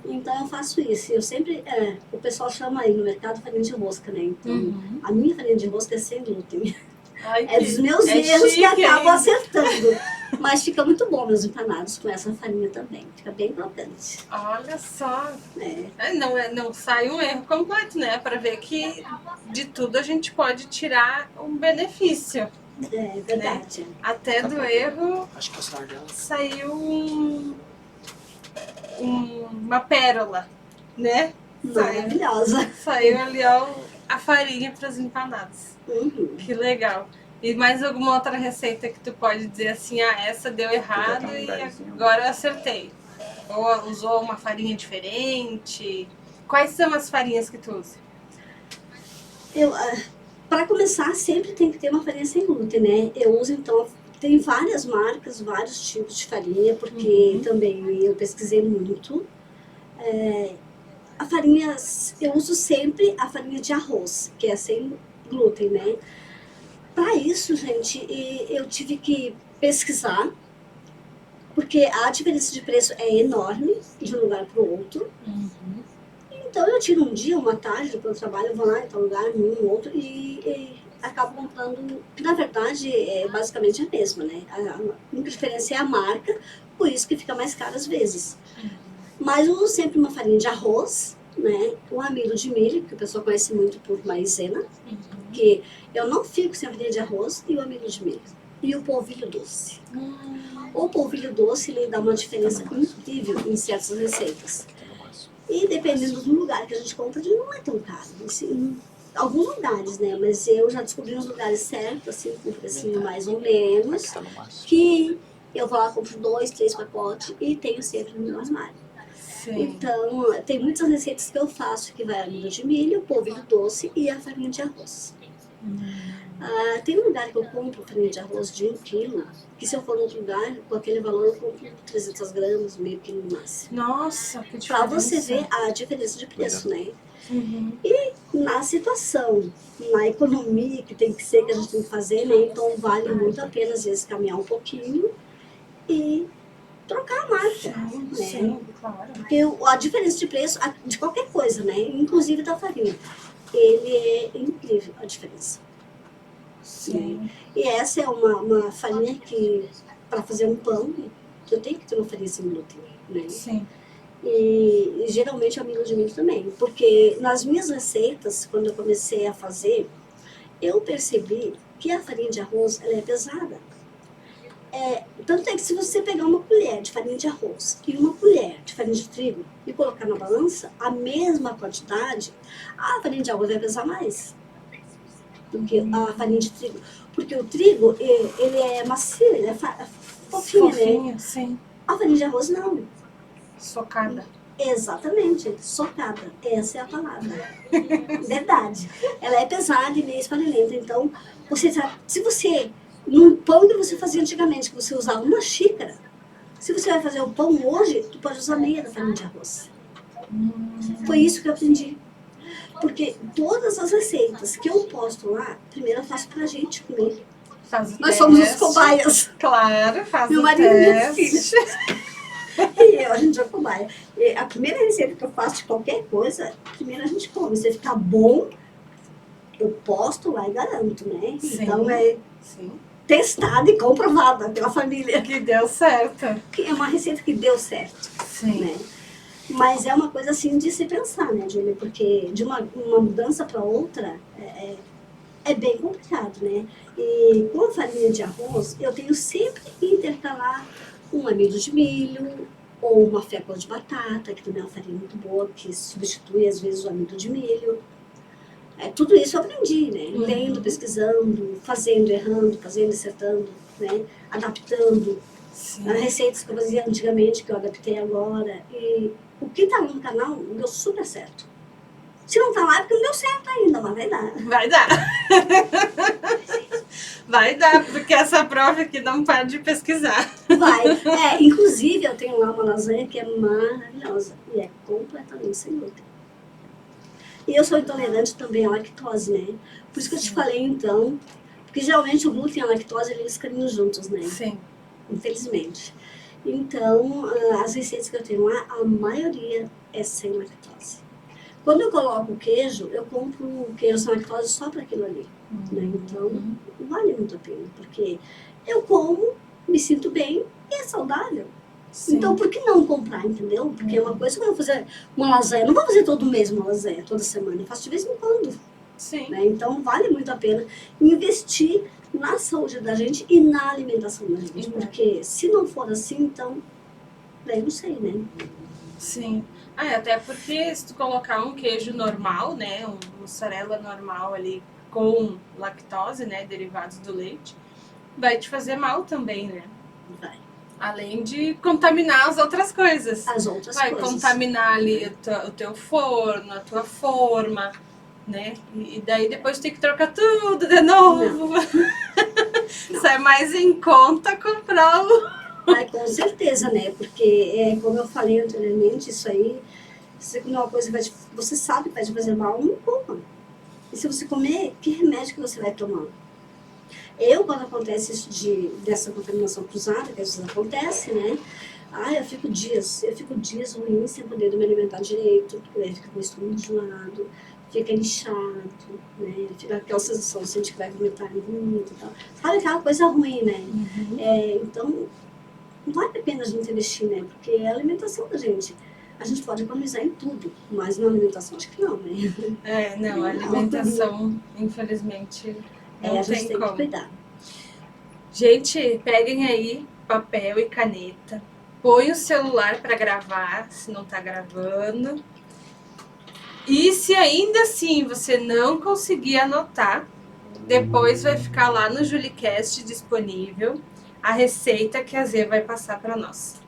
Então eu faço isso. Eu sempre, o pessoal chama aí no mercado farinha de rosca, né? Então, a minha farinha de rosca é sem glúten. Ai, dos meus erros chique, que acabo acertando. Mas fica muito bom meus empanados com essa farinha também. Fica bem crocante. Olha só. Não sai um erro completo, né? Para ver que de tudo a gente pode tirar um benefício. É verdade. Né? Até do erro saiu uma pérola, né? Maravilhosa. Saiu ali a farinha para os empanados. Que legal. E mais alguma outra receita que tu pode dizer assim, essa deu errado e agora eu acertei? Ou usou uma farinha diferente? Quais são as farinhas que tu usa? Para começar, sempre tem que ter uma farinha sem glúten, né? Eu uso, então, tem várias marcas, vários tipos de farinha, porque também eu pesquisei muito. A farinha, eu uso sempre a farinha de arroz, que é sem glúten, né? Para isso, gente, eu tive que pesquisar Porque a diferença de preço é enorme de um lugar para o outro. Então eu tiro um dia, uma tarde para o trabalho, eu vou lá em tal lugar, num outro, e acabo comprando, que na verdade é basicamente a mesma, né? A única diferença é a marca, por isso que fica mais caro às vezes. Mas eu uso sempre uma farinha de arroz, né? O amido de milho, que o pessoal conhece muito por maizena, que eu não fico sem a farinha de arroz, e o amido de milho. E o polvilho doce. O polvilho doce, ele dá uma diferença incrível em certas receitas. E dependendo do lugar que a gente compra, ele não é tão caro. Assim, alguns lugares, né? Mas eu já descobri uns lugares certos, assim, com precinho mais ou menos, que eu vou lá, compro 2, 3 pacotes e tenho sempre no meu armário. Sim. Então, tem muitas receitas que eu faço que vai amido de milho, polvilho doce e a farinha de arroz. Tem um lugar que eu compro farinha de arroz de 1 quilo, que se eu for em outro lugar, com aquele valor eu compro 300 gramas, meio quilo no máximo. Nossa, que diferença. Para você ver a diferença de preço, né? E na situação, na economia que tem que ser, que a gente tem que fazer, né? Então vale muito a pena, às vezes, caminhar um pouquinho e trocar a marca, né? Sim, claro. Porque a diferença de preço de qualquer coisa, né? Inclusive da farinha, ele é incrível a diferença. Sim. E essa é uma farinha que, para fazer um pão, eu tenho que ter uma farinha sem glúten, né? Sim. E geralmente amido de milho também, porque nas minhas receitas, quando eu comecei a fazer, eu percebi que a farinha de arroz, ela é pesada. Tanto é que se você pegar uma colher de farinha de arroz e uma colher de farinha de trigo e colocar na balança, a mesma quantidade, a farinha de arroz vai pesar mais do que a farinha de trigo. Porque o trigo, ele é macio, ele é fofinho, né? Fofinho, sim. A farinha de arroz não. Socada. Exatamente, socada. Essa é a palavra. Verdade. Ela é pesada e meio esfarelenta. Então, se você, num pão que você fazia antigamente, que você usava uma xícara, se você vai fazer o pão hoje, tu pode usar meia da farinha de arroz. Foi isso que eu aprendi. Porque todas as receitas que eu posto lá, primeiro eu faço pra gente comer. Faz o Nós somos os teste. cobaias. Claro, faz Meu o marido e minha teste. filha. E eu, a gente é cobaia. E a primeira receita que eu faço de qualquer coisa, primeiro a gente come. Se ficar bom, eu posto lá e garanto, né? Sim. Então Sim. testada e comprovada pela família. Que deu certo. Que é uma receita que deu certo, Sim. né? Mas é uma coisa assim de se pensar, né, Júlia? Porque de uma mudança para outra é bem complicado, né? E com a farinha de arroz, eu tenho sempre que intercalar um amido de milho ou uma fécula de batata, que também é uma farinha muito boa, que substitui às vezes o amido de milho. Tudo isso eu aprendi, né? Lendo, pesquisando, fazendo, errando, fazendo, acertando, né? Adaptando. Sim. As receitas que eu fazia antigamente, que eu adaptei agora. E o que tá no canal deu super certo. Se não tá lá é porque não deu certo ainda, mas vai dar. Vai dar. Vai dar, porque essa prova aqui não para de pesquisar. Vai. Inclusive, eu tenho lá uma lasanha que é maravilhosa e é completamente sem glúten. E eu sou intolerante também à lactose, né? Por isso que eu te falei, então, porque geralmente o glúten e a lactose, eles caminham juntos, né? Sim. Infelizmente. Então, as receitas que eu tenho lá, a maioria é sem lactose. Quando eu coloco o queijo, eu compro o queijo sem lactose só para aquilo ali. Né? Então, vale muito a pena, porque eu como, me sinto bem e é saudável. Sim. Então, por que não comprar, entendeu? Porque é uma coisa que eu vou fazer uma lasanha. Eu não vou fazer todo mês uma lasanha, toda semana. Eu faço de vez em quando. Sim. Né? Então, vale muito a pena investir na saúde da gente e na alimentação da gente. Porque se não for assim, então, daí não sei, né? Sim. Até porque se tu colocar um queijo normal, né, um mussarela normal ali com lactose, né, derivados do leite, vai te fazer mal também, né? Vai. Além de contaminar as outras coisas. As outras vai coisas. Contaminar ali o teu forno, a tua forma, né? E daí depois tem que trocar tudo de novo. Não. Sai mais em conta comprar o... Com certeza, né? Porque, como eu falei anteriormente, isso aí, se você comer uma coisa que você sabe que vai te fazer mal, não coma. E se você comer, que remédio que você vai tomar? Quando acontece isso dessa contaminação cruzada, que às vezes acontece, né? Eu fico dias ruins sem poder me alimentar direito, porque daí fica com o estômago enjoado, fica inchado, né? Fica aquela sensação assim, de que vai vomitar muito e tal. Sabe aquela coisa ruim, né? Então, não vale a pena a gente investir, né? Porque é a alimentação da gente. A gente pode economizar em tudo, mas na alimentação acho que não, né? Não, a alimentação, infelizmente, não A gente tem tem como. que cuidar. Gente, peguem aí papel e caneta, põe o celular para gravar, se não tá gravando. E se ainda assim você não conseguir anotar, depois vai ficar lá no JuliCast disponível a receita que a Zê vai passar para nós.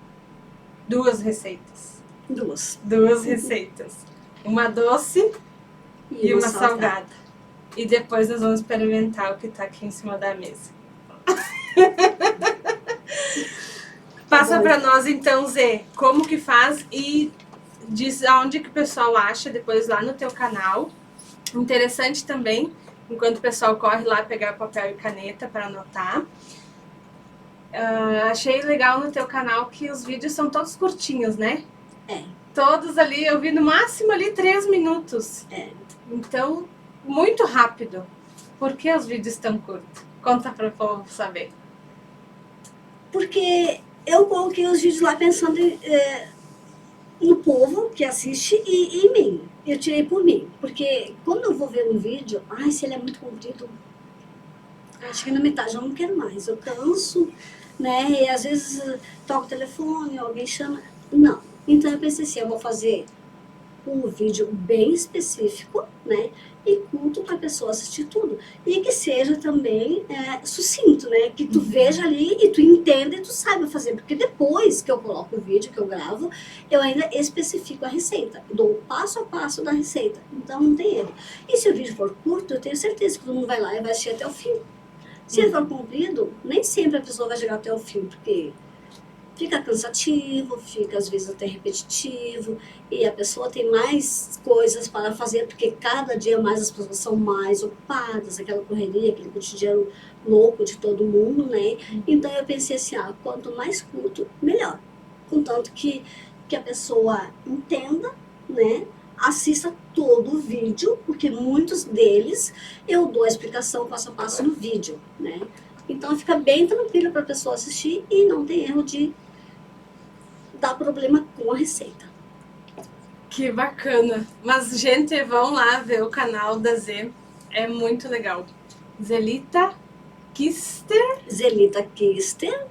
2 receitas. 2 receitas. Uma doce e uma salgada. E depois nós vamos experimentar o que tá aqui em cima da mesa. Passa para nós então, Zê, como que faz e diz aonde que o pessoal acha depois lá no teu canal. Interessante também, enquanto o pessoal corre lá pegar papel e caneta para anotar. Achei legal no teu canal que os vídeos são todos curtinhos, né? Todos ali, eu vi no máximo ali 3 minutos. Então, muito rápido. Por que os vídeos tão curtos? Conta para o povo saber. Porque eu coloquei os vídeos lá pensando no povo que assiste e em mim. Eu tirei por mim. Porque quando eu vou ver um vídeo, se ele é muito comprido, acho que na metade eu não quero mais. Eu canso, né? E às vezes toco o telefone, alguém chama. Não. Então eu pensei assim, eu vou fazer um vídeo bem específico, né? E curto para a pessoa assistir tudo. E que seja também sucinto, né? Que tu veja ali e tu entenda e tu saiba fazer. Porque depois que eu coloco o vídeo, que eu gravo, eu ainda especifico a receita. Dou o passo a passo da receita. Então não tem erro. E se o vídeo for curto, eu tenho certeza que todo mundo vai lá e vai assistir até o fim. Se ele for comprido, nem sempre a pessoa vai chegar até o fim, porque fica cansativo, fica às vezes até repetitivo, e a pessoa tem mais coisas para fazer, porque cada dia mais as pessoas são mais ocupadas, aquela correria, aquele cotidiano louco de todo mundo, né? Então eu pensei assim, quanto mais curto, melhor. Contanto que a pessoa entenda, né? Assista todo o vídeo, porque muitos deles eu dou a explicação passo a passo no vídeo, né? Então fica bem tranquilo para a pessoa assistir e não tem erro de dar problema com a receita. Que bacana! Mas, gente, vão lá ver o canal da Zê, é muito legal. Zelita Kister. Zelita Kister,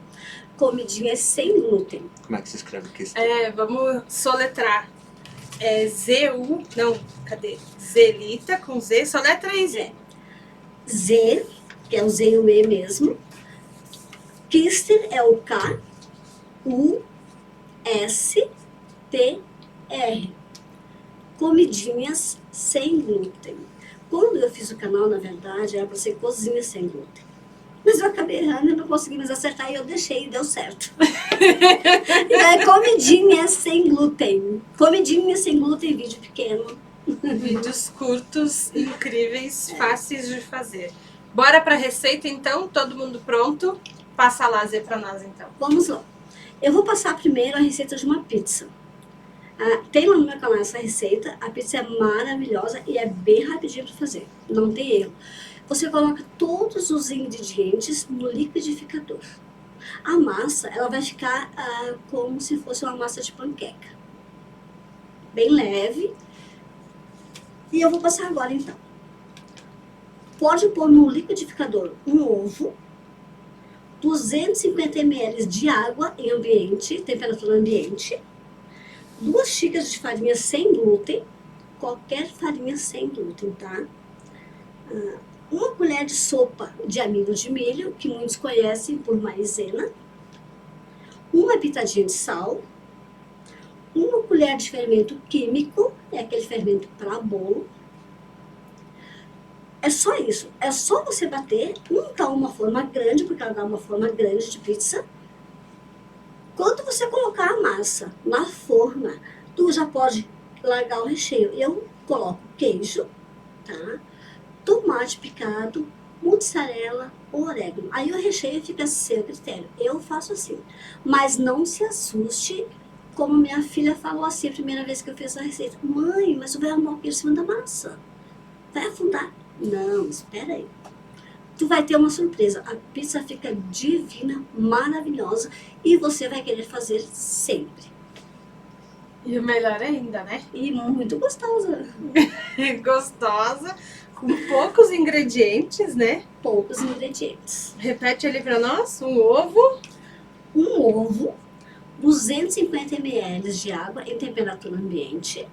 comidinhas sem glúten. Como é que se escreve Kister? Vamos soletrar. Zelita com Z, soletra aí, Zê. Z, que é o Z e o E mesmo. Kister é o K, U, S, T, R. Comidinhas sem glúten. Quando eu fiz o canal, na verdade, era para ser cozinha sem glúten. Mas eu acabei errando, eu não consegui mais acertar e eu deixei e deu certo. Então é comidinhas sem glúten. Comidinhas sem glúten, vídeo pequeno. Vídeos curtos, incríveis, fáceis de fazer. Bora pra receita então? Todo mundo pronto? Passa lá, Zê, pra nós então. Vamos lá. Eu vou passar primeiro a receita de uma pizza. Tem lá no meu canal essa receita. A pizza é maravilhosa e é bem rapidinho para fazer. Não tem erro. Você coloca todos os ingredientes no liquidificador. A massa, ela vai ficar como se fosse uma massa de panqueca. Bem leve. E eu vou passar agora então. Pode pôr no liquidificador um ovo, 250 ml de água em ambiente, temperatura ambiente, 2 xícaras de farinha sem glúten, qualquer farinha sem glúten, tá? 1 colher de sopa de amido de milho, que muitos conhecem por maizena, 1 pitadinha de sal, 1 colher de fermento químico, é aquele fermento para bolo. É só isso, é só você bater, untar uma forma grande, porque ela dá uma forma grande de pizza. Quando você colocar a massa na forma, tu já pode largar o recheio. Eu coloco queijo, tá? Tomate picado, mussarela ou orégano. Aí o recheio fica a seu critério. Eu faço assim. Mas não se assuste, como minha filha falou assim a primeira vez que eu fiz a receita. Mãe, mas tu vai arrumar o queijo em cima da massa. Vai afundar. Não, espera aí. Tu vai ter uma surpresa. A pizza fica divina, maravilhosa e você vai querer fazer sempre. E o melhor ainda, né? E muito gostosa. Gostosa, com poucos ingredientes, né? Poucos ingredientes. Repete ali pra nós, um ovo. Um ovo, 250 ml de água em temperatura ambiente,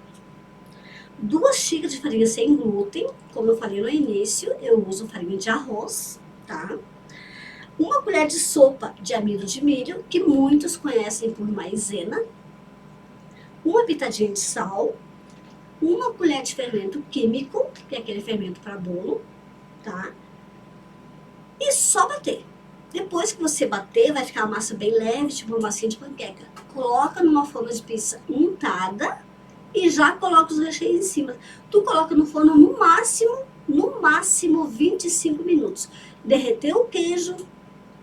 2 xícaras de farinha sem glúten, como eu falei no início, eu uso farinha de arroz, tá? Uma colher de sopa de amido de milho, que muitos conhecem por maizena, uma pitadinha de sal, uma colher de fermento químico, que é aquele fermento para bolo, tá? E só bater. Depois que você bater, vai ficar a massa bem leve, tipo uma massinha de panqueca. Coloca numa forma de pizza untada e já coloca os recheios em cima. Tu coloca no forno no máximo 25 minutos. Derreteu o queijo,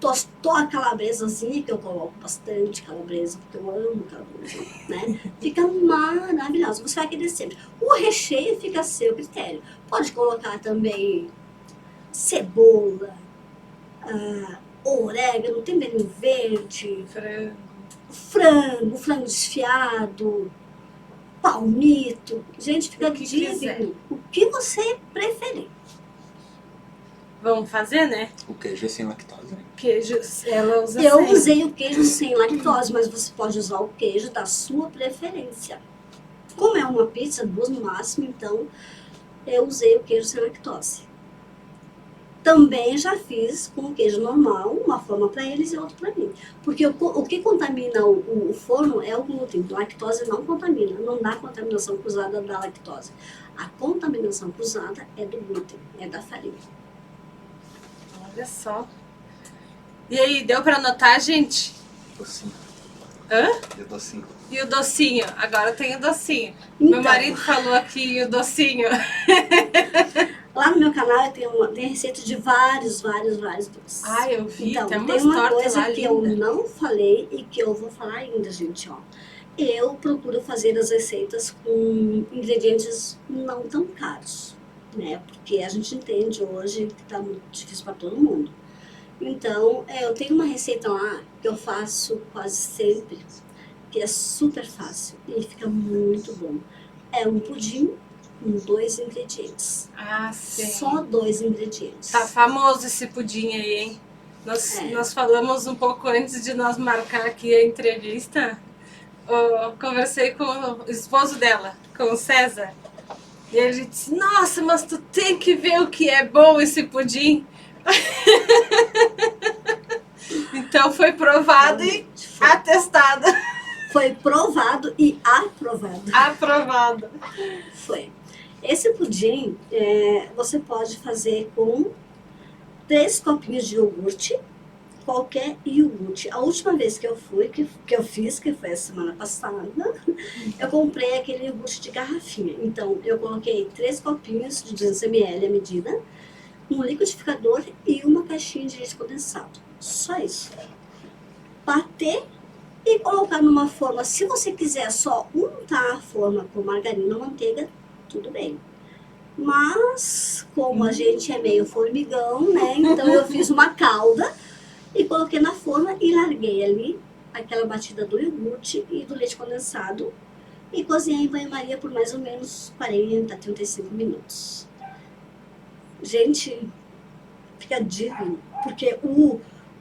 tostou a calabresazinha, que eu coloco bastante calabresa, porque eu amo calabresa, né? Fica maravilhoso. Você vai querer sempre. O recheio fica a seu critério. Pode colocar também cebola, orégano, tempero verde, frango desfiado, palmito. Gente, fica divino. O que você preferir. Vamos fazer, né? O queijo é sem lactose, né? Queijo, ela usa Eu sem. usei o queijo sem lactose, mas você pode usar o queijo da sua preferência. Como é uma pizza, 2 no máximo, então eu usei o queijo sem lactose. Também já fiz com queijo normal, uma forma para eles e outra para mim. Porque o que contamina o forno é o glúten. A lactose não contamina, não dá contaminação cruzada da lactose. A contaminação cruzada é do glúten, é da farinha. Olha só. E aí, deu para anotar, gente? Docinho. Hã? E o docinho. E o docinho? Agora tem o docinho. Então, Meu marido falou aqui o docinho. lá no meu canal eu tenho receita de vários doces. Ah, eu vi, Então, tem tem umas uma tortas coisa lá que eu lindas. não falei e que eu vou falar ainda, gente, ó. Eu procuro fazer as receitas com ingredientes não tão caros, né? Porque a gente entende hoje que tá muito difícil para todo mundo. Então, eu tenho uma receita lá que eu faço quase sempre, que é super fácil e fica muito bom. É um pudim com 2 ingredientes. Ah, sim. Só 2 ingredientes. Tá famoso esse pudim aí, hein? Nós falamos um pouco antes de nós marcar aqui a entrevista. Eu conversei com o esposo dela, com o César. E ele disse, nossa, mas tu tem que ver o que é bom esse pudim. Então foi provado e atestado. Foi provado e aprovado. Aprovado. Foi. Esse pudim você pode fazer com 3 copinhos de iogurte, qualquer iogurte. A última vez que eu fui, que eu fiz, que foi a semana passada, eu comprei aquele iogurte de garrafinha. Então, eu coloquei 3 copinhos de 200 ml a medida, um liquidificador e uma caixinha de leite condensado. Só isso. Bater e colocar numa forma. Se você quiser só untar a forma com margarina ou manteiga, tudo bem. Mas, como a gente é meio formigão, né? Então eu fiz uma calda e coloquei na forma e larguei ali aquela batida do iogurte e do leite condensado e cozinhei em banho-maria por mais ou menos 40 a 35 minutos. Gente, fica divino, porque o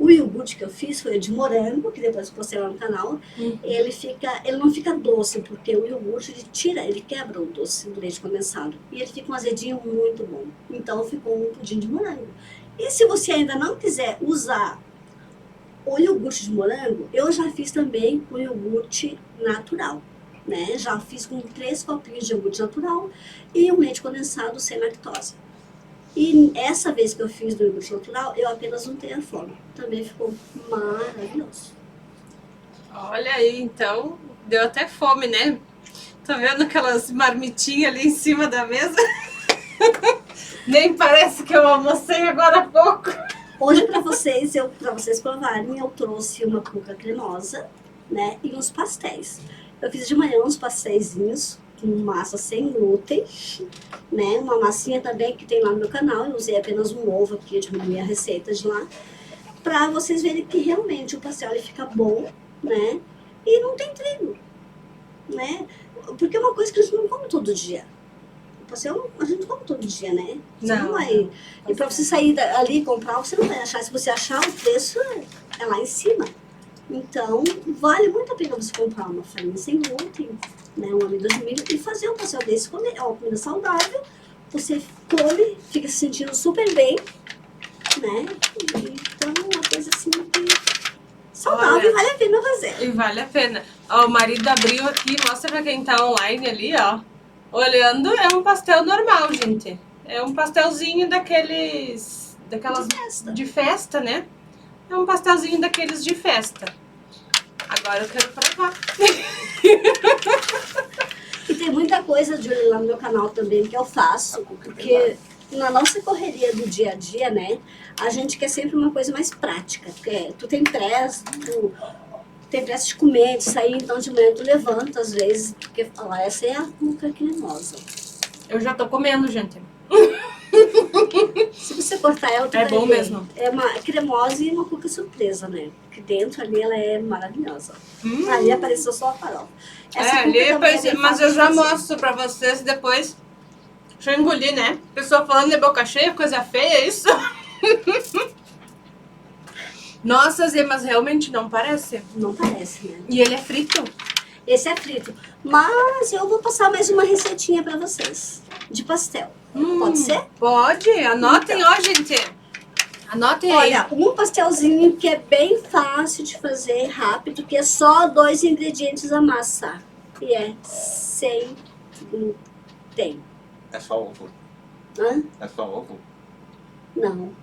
iogurte que eu fiz foi de morango, que depois eu postei lá no canal. Ele não fica doce, porque o iogurte ele quebra o doce do leite condensado. E ele fica um azedinho muito bom. Então ficou um pudim de morango. E se você ainda não quiser usar o iogurte de morango, eu já fiz também com iogurte natural, né? Já fiz com 3 copinhos de iogurte natural e um leite condensado sem lactose. E essa vez que eu fiz do iogurte natural, eu apenas untei a forma. Também ficou maravilhoso. Olha aí, então, deu até fome, né? Tô vendo aquelas marmitinhas ali em cima da mesa. Nem parece que eu almocei agora há pouco. Hoje, para vocês provarem, eu trouxe uma cuca cremosa, né? E uns pastéis. Eu fiz de manhã uns pastéisinhos com massa sem glúten, né? Uma massinha também que tem lá no meu canal. Eu usei apenas um ovo aqui de uma minha receita de lá. Para vocês verem que realmente o pastel ele fica bom, né? E não tem trigo, né? Porque é uma coisa que a gente não come todo dia. O pastel a gente não come todo dia, né? Você não vai. E para você sair ali e comprar, você não vai achar. Se você achar, o preço é lá em cima. Então, vale muito a pena você comprar uma farinha sem glúten, né? Um amido de milho e fazer um pastel desse. Comer. É uma comida saudável. Você come, fica se sentindo super bem, né? Então, é uma coisa assim que saudável. Olha, e vale a pena fazer. E vale a pena. Ó, o marido abriu aqui, mostra pra quem tá online ali, ó. Olhando, é um pastel normal, gente. É um pastelzinho daqueles... Daquelas... De festa, né? É um pastelzinho daqueles de festa. Agora eu quero provar. E tem muita coisa de lá no meu canal também que eu faço, porque na nossa correria do dia a dia, né, a gente quer sempre uma coisa mais prática. Porque tu tem pressa de comer, de sair, então de manhã tu levanta às vezes, porque fala, essa é a cuca cremosa. Eu já tô comendo, gente. Se você cortar ela, tu É vai bom ver. mesmo. É uma cremosa e uma cuca surpresa, né? Porque dentro ali ela é maravilhosa. Ali apareceu só a farofa. Essa cuca ali, também é bem mas fácil eu de já fazer. mostro pra vocês depois. Deixa eu engolir, né? Pessoa falando de boca cheia, coisa feia, é isso? Nossa, Zê, mas realmente não parece. Não parece, né? E ele é frito. Esse é frito. Mas eu vou passar mais uma receitinha pra vocês. De pastel. Pode ser? Pode. Anotem, ó, gente. Anotem aí. Olha, um pastelzinho que é bem fácil de fazer, rápido, que é só 2 ingredientes a massa. E é sem glúten. É só ovo. Hã? É só ovo. Não.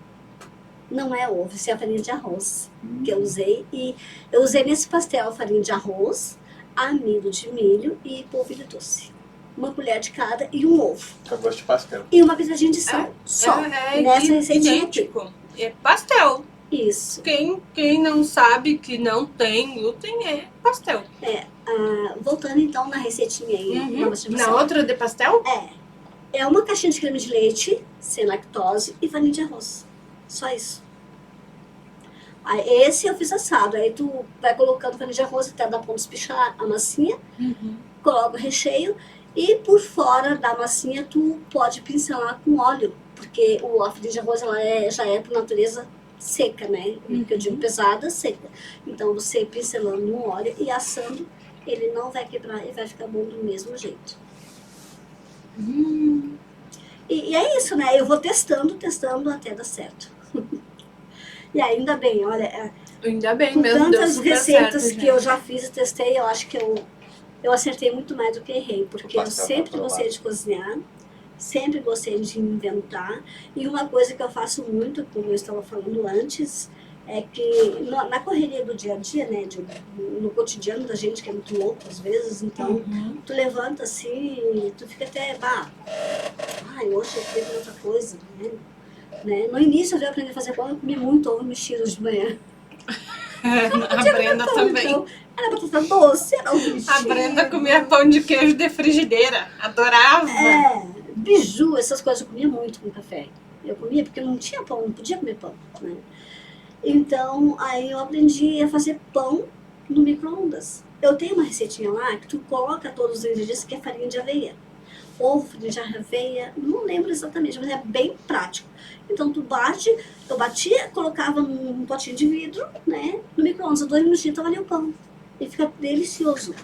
Não é ovo, isso é a farinha de arroz que eu usei. E eu usei nesse pastel farinha de arroz, amido de milho e polvilho doce. Uma colher de cada e um ovo. Com gosto de pastel. E uma pitadinha de sal. Só. Nessa receitinha aqui. idêntico. É pastel. Isso. Quem não sabe que não tem glúten é pastel. Voltando então na receitinha aí. Na mastigação. Na outra de pastel? É uma caixinha de creme de leite, sem lactose e farinha de arroz. Só isso. Aí, esse eu fiz assado. Aí tu vai colocando farinha de arroz até dar ponto de espichar a massinha. Coloca o recheio. E por fora da massinha tu pode pincelar com óleo. Porque a farinha de arroz ela já é por natureza seca, né? Que eu digo pesada, seca. Então você pincelando no óleo e assando, ele não vai quebrar e vai ficar bom do mesmo jeito. E é isso, né? Eu vou testando até dar certo. E ainda bem, olha, Ainda bem com mesmo, deu tantas super receitas certo, que eu já fiz e testei, eu acho que eu acertei muito mais do que errei. Porque eu pastel sempre tá gostei de cozinhar, sempre gostei de inventar. E uma coisa que eu faço muito, como eu estava falando antes, é que na correria do dia a dia, né, no cotidiano da gente, que é muito louco às vezes, então tu levanta assim, tu fica até, hoje eu fiz outra coisa, né? No início eu aprendi a fazer pão, eu comi muito ovo mexido de manhã. A Brenda também. Então, era batata doce, era ovo mexido. A Brenda comia pão de queijo de frigideira. Adorava. Biju, essas coisas eu comia muito com café. Eu comia porque não tinha pão, não podia comer pão, né? Então, aí eu aprendi a fazer pão no micro-ondas. Eu tenho uma receitinha lá que tu coloca todos os ingredientes, que é farinha de aveia. Ovo, farinha de aveia, não lembro exatamente, mas é bem prático. Então tu eu batia, colocava num potinho de vidro, né? No micro-ondas, 2 minutinhos, tava ali o pão. E fica delicioso.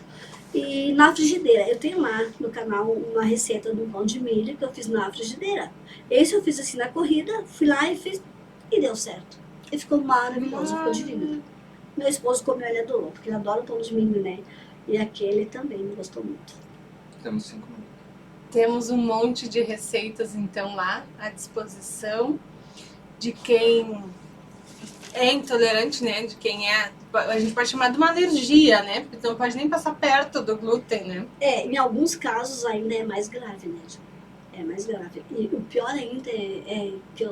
E na frigideira, eu tenho lá no canal uma receita do pão de milho que eu fiz na frigideira. Esse eu fiz assim na corrida, fui lá e fiz, e deu certo. E ficou maravilhoso, ficou divino. Meu esposo comeu, ele adorou, porque ele adora pão de milho, né? E aquele também gostou muito. Temos 5 minutos. Temos um monte de receitas, então, lá à disposição de quem é intolerante, né? De quem a gente pode chamar de uma alergia, né? Porque não pode nem passar perto do glúten, né? Em alguns casos ainda é mais grave, né? É mais grave. E o pior ainda é que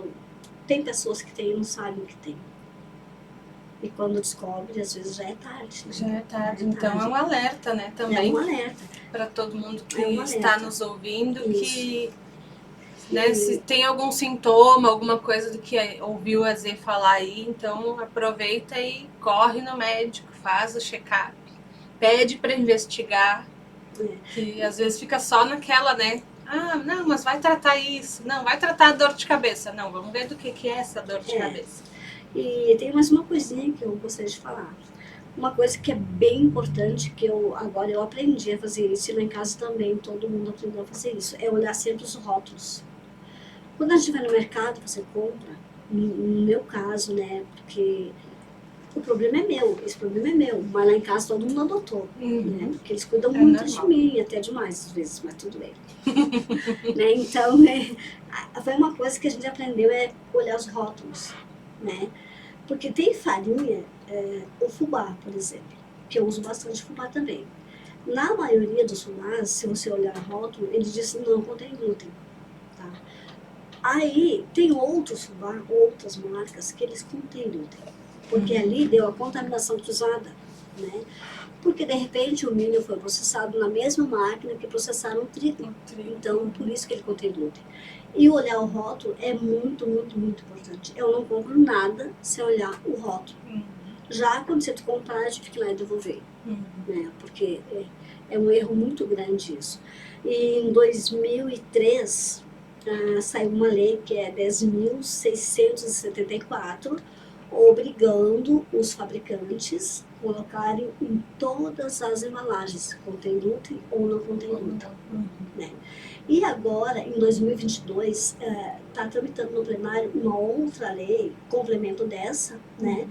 tem pessoas que têm e não sabem que tem. E quando descobre, às vezes já é tarde. Né? Já é tarde. É Então tarde. é um alerta, né? É Também um alerta. para todo mundo que É um está alerta. nos ouvindo, Isso. que né, se tem algum sintoma, alguma coisa do que ouviu a Z falar aí, então aproveita e corre no médico, faz o check-up, pede para investigar, que às vezes fica só naquela, né? Ah, não, mas vai tratar isso, não, vai tratar a dor de cabeça. Não, vamos ver do que é essa dor de cabeça. E tem mais uma coisinha que eu gostaria de falar. Uma coisa que é bem importante, que agora eu aprendi a fazer isso, e lá em casa também todo mundo aprendeu a fazer isso, é olhar sempre os rótulos. Quando a gente vai no mercado, você compra, no meu caso, né, porque o problema é meu, esse problema é meu, mas lá em casa todo mundo adotou, né, porque eles cuidam muito normal. de mim, até demais às vezes, mas tudo bem. Né, então, foi uma coisa que a gente aprendeu, é olhar os rótulos, né, porque tem farinha, o fubá, por exemplo, que eu uso bastante fubá também. Na maioria dos fubás, se você olhar o rótulo, ele diz que não contém glúten, tá? Aí tem outros fubá, outras marcas que eles contêm glúten, porque ali deu a contaminação cruzada, né? Porque de repente o milho foi processado na mesma máquina que processaram o trigo, então por isso que ele contém glúten. E olhar o rótulo é muito, muito, muito importante. Eu não compro nada sem olhar o rótulo. Já quando você comprar, a gente fica lá e devolver, né? Porque é um erro muito grande isso. E em 2003, saiu uma lei que é 10.674, obrigando os fabricantes a colocarem em todas as embalagens, contém glúten ou não contém glúten. Né? E agora, em 2022, está tramitando no plenário uma outra lei, complemento dessa, né?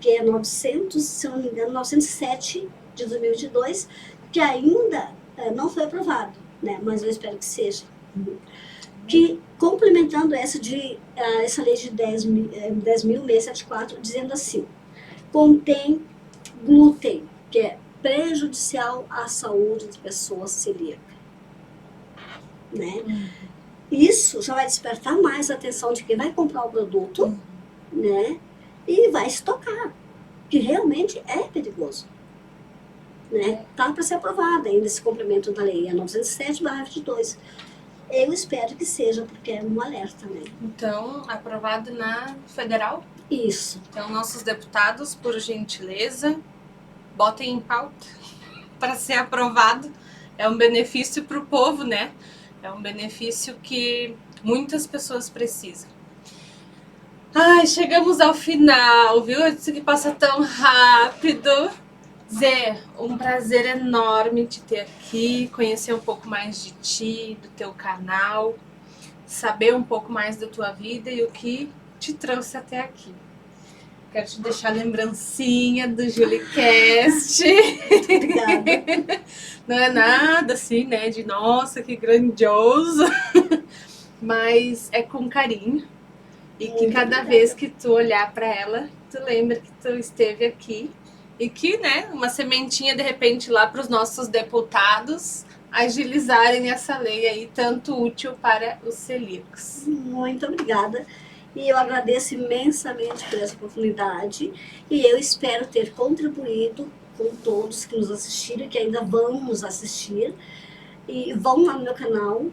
Que é 900, se eu não me engano, 907 de 2022, que ainda não foi aprovado, né? Mas eu espero que seja. Que, complementando essa lei de 10.674, dizendo assim, contém glúten, que é prejudicial à saúde de pessoas celíacas. Né? Isso já vai despertar mais a atenção de quem vai comprar o produto, né? E vai estocar, que realmente é perigoso. Né? Tá para ser aprovado ainda esse complemento da lei, é 907/22. Eu espero que seja, porque é um alerta, né? Então, aprovado na federal? Isso. Então, nossos deputados, por gentileza, botem em pauta para ser aprovado. É um benefício para o povo, né? É um benefício que muitas pessoas precisam. Ai, chegamos ao final, viu? Isso que passa tão rápido. Zé, um prazer enorme te ter aqui, conhecer um pouco mais de ti, do teu canal, saber um pouco mais da tua vida e o que te trouxe até aqui. Quero te deixar a lembrancinha do JulieCast. Obrigada. Não é nada assim, né? De nossa, que grandioso. Mas é com carinho. E que Muito cada obrigada. vez que tu olhar para ela, tu lembra que tu esteve aqui. E que, né, uma sementinha de repente lá para os nossos deputados agilizarem essa lei aí tanto útil para os celíacos. Muito obrigada. E eu agradeço imensamente por essa oportunidade. E eu espero ter contribuído com todos que nos assistiram e que ainda vão nos assistir. E vão lá no meu canal,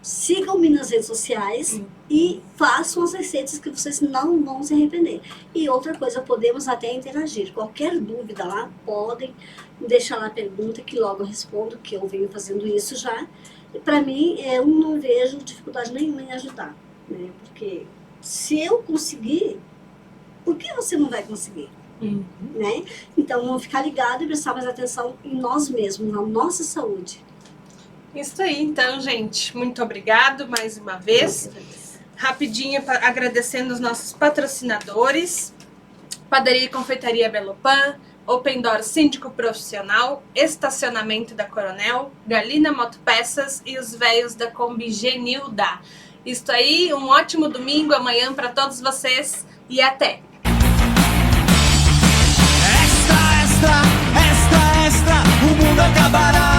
sigam-me nas redes sociais e façam as receitas que vocês não vão se arrepender. E outra coisa, podemos até interagir. Qualquer dúvida lá, podem deixar lá a pergunta que logo eu respondo, que eu venho fazendo isso já. E para mim, eu não vejo dificuldade nenhuma em ajudar, né? Porque se eu conseguir, por que você não vai conseguir? Né? Então, vamos ficar ligados e prestar mais atenção em nós mesmos, na nossa saúde. Isso aí, então, gente. Muito obrigado mais uma vez. Rapidinho, agradecendo os nossos patrocinadores. Padaria e Confeitaria Belo Pan, Open Door Síndico Profissional, Estacionamento da Coronel, Galina Motopeças e os véios da Kombi Genilda. Isso aí, um ótimo domingo amanhã para todos vocês e até! Extra, extra, extra, extra, o mundo acabará.